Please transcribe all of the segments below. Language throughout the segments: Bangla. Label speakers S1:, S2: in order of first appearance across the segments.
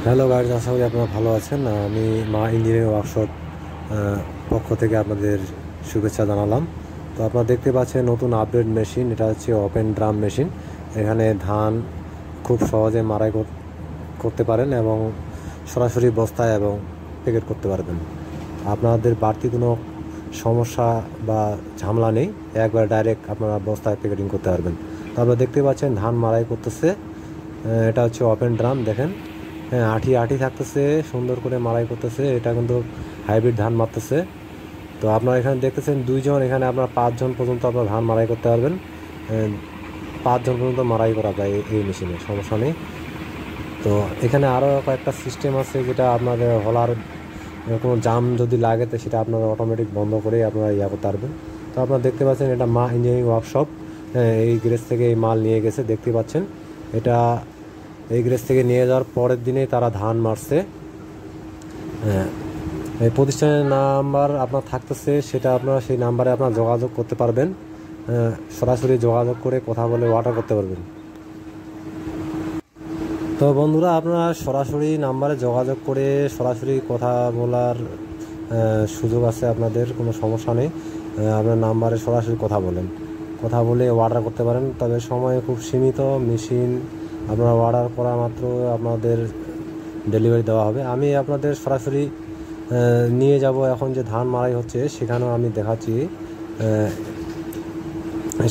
S1: হ্যালো গাইজ, আশা করি আপনারা ভালো আছেন। আমি মা ইঞ্জিনিয়ারিং ওয়ার্কশপ পক্ষ থেকে আপনাদের শুভেচ্ছা জানালাম। তো আপনারা দেখতে পাচ্ছেন নতুন আপডেট মেশিন, এটা হচ্ছে ওপেন ড্রাম মেশিন। এখানে ধান খুব সহজে মাড়াই করতে পারেন এবং সরাসরি বস্তায় এবং প্যাকেট করতে পারবেন। আপনাদের বাড়তি কোনো সমস্যা বা ঝামেলা নেই, একবার ডাইরেক্ট আপনারা বস্তায় প্যাকেটিং করতে পারবেন। তো আপনারা দেখতে পাচ্ছেন ধান মাড়াই করতেছে। এটা হচ্ছে ওপেন ড্রাম, দেখেন। হ্যাঁ, আঠি আঠি থাকতেছে, সুন্দর করে মাড়াই করতেছে। এটা কিন্তু হাইব্রিড ধান মারতেছে। তো আপনারা এখানে দেখতেছেন দুইজন, এখানে আপনার 5 জন পর্যন্ত আপনার ধান মাড়াই করতে পারবেন। 5 জন পর্যন্ত মাড়াই করা যায় এই মেশিনে, সমস্যা নেই। তো এখানে আরও কয়েকটা সিস্টেম আছে, যেটা আপনাদের হলার কোনো জাম যদি লাগে তো সেটা আপনারা অটোমেটিক বন্ধ করে আপনারা করতে পারবেন। তো আপনারা দেখতে পাচ্ছেন এটা মা ইঞ্জিনিয়ারিং ওয়ার্কশপ এই গ্যারেজ থেকে এই মাল নিয়ে গেছে, দেখতে পাচ্ছেন। এটা এই গ্যারেজ থেকে নিয়ে যাওয়ার পরের দিনেই তারা ধান মারছে। এই প্রতিষ্ঠানের নাম্বার আপনার থাকতেছে, সেটা আপনারা সেই নাম্বারে আপনারা যোগাযোগ করতে পারবেন। সরাসরি যোগাযোগ করে কথা বলে অর্ডার করতে পারবেন। তো বন্ধুরা, আপনারা সরাসরি নাম্বারে যোগাযোগ করে সরাসরি কথা বলার সুযোগ আছে, আপনাদের কোনো সমস্যা নেই। আপনার নাম্বারে সরাসরি কথা বলে অর্ডার করতে পারেন। তবে সময় খুব সীমিত, মেশিন আপনারা অর্ডার করা মাত্র আপনাদের ডেলিভারি দেওয়া হবে। আমি আপনাদের সরাসরি নিয়ে যাব, এখন যে ধান মাড়াই হচ্ছে সেখানেও আমি দেখাচ্ছি।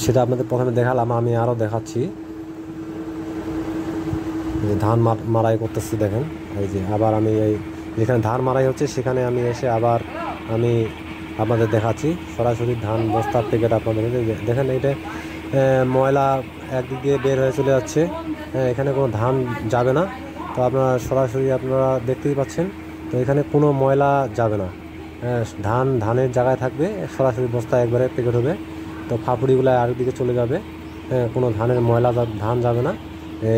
S1: সেটা আপনাদের প্রথমে দেখালাম, আমি আরও দেখাচ্ছি। ধান মাড়াই করতেছি, দেখেন। এই যে আবার আমি এই যেখানে ধান মাড়াই হচ্ছে সেখানে আমি এসে আবার আমি আপনাদের দেখাচ্ছি সরাসরি ধান বস্তার প্যাকেট। আপনাদের দেখেন, এইটা ময়লা একদিক দিয়ে বের হয়ে চলে যাচ্ছে, এখানে কোনো ধান যাবে না। তো আপনারা সরাসরি আপনারা দেখতেই পাচ্ছেন। তো এখানে কোনো ময়লা যাবে না, ধানের জায়গায় থাকবে, সরাসরি বস্তায় একবারে প্যাকেট হবে। তো ফাপড়িগুলো আরেকদিকে চলে যাবে, কোনো ধানের ময়লা ধান যাবে না,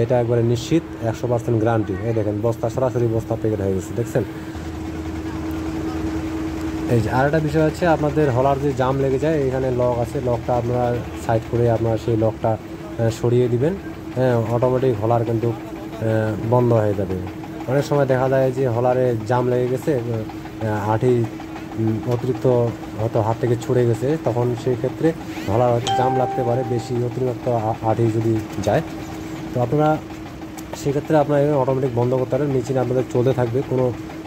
S1: এটা একবারে নিশ্চিত, 100% গ্যারান্টি। এই দেখেন বস্তা, সরাসরি বস্তা প্যাকেট হয়ে গেছে, দেখছেন। এই যে আরেকটা বিষয় হচ্ছে, আপনাদের হলার যে জাম লেগে যায়, এখানে লক আছে, লকটা আপনারা সাইড করে আপনারা সেই লকটা সরিয়ে দিবেন। অটোমেটিক হলার কিন্তু বন্ধ হয়ে যাবে। অনেক সময় দেখা যায় যে হলারে জাম লেগে গেছে, আঠি অতিরিক্ত হয়তো হাত থেকে ছুড়ে গেছে, তখন সেই ক্ষেত্রে হলার জাম লাগতে পারে, বেশি অতিরিক্ত আঠি যদি যায়। তো আপনারা সেক্ষেত্রে আপনারা অটোমেটিক বন্ধ করতে পারেন। মেশিন আপনাদের চলতে থাকবে, কোনো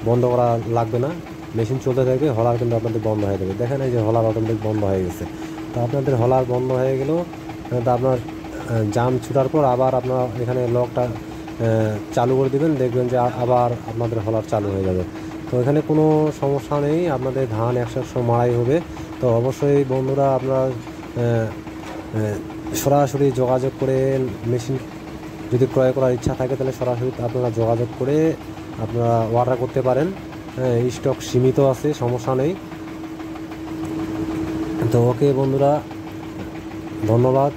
S1: বন্ধ করা লাগবে না, মেশিন চলতে থাকবে, হলার কিন্তু আপনাদের বন্ধ হয়ে যাবে। দেখেন এই যে হলার অটোমেটিক বন্ধ হয়ে গেছে। তো আপনাদের হলার বন্ধ হয়ে গেলেও তো আপনার জাম ছুটার পর আবার আপনারা এখানে লকটা চালু করে দেবেন, দেখবেন যে আবার আপনাদের হলার চালু হয়ে যাবে। তো এখানে কোনো সমস্যা নেই, আপনাদের ধান 100% মাড়াই হবে। তো অবশ্যই বন্ধুরা, আপনারা সরাসরি যোগাযোগ করে মেশিন যদি ক্রয় করার ইচ্ছা থাকে তাহলে সরাসরি আপনারা যোগাযোগ করে আপনারা অর্ডার করতে পারেন। স্টক সীমিত আছে, সমস্যা নেই। তো ওকে বন্ধুরা, ধন্যবাদ।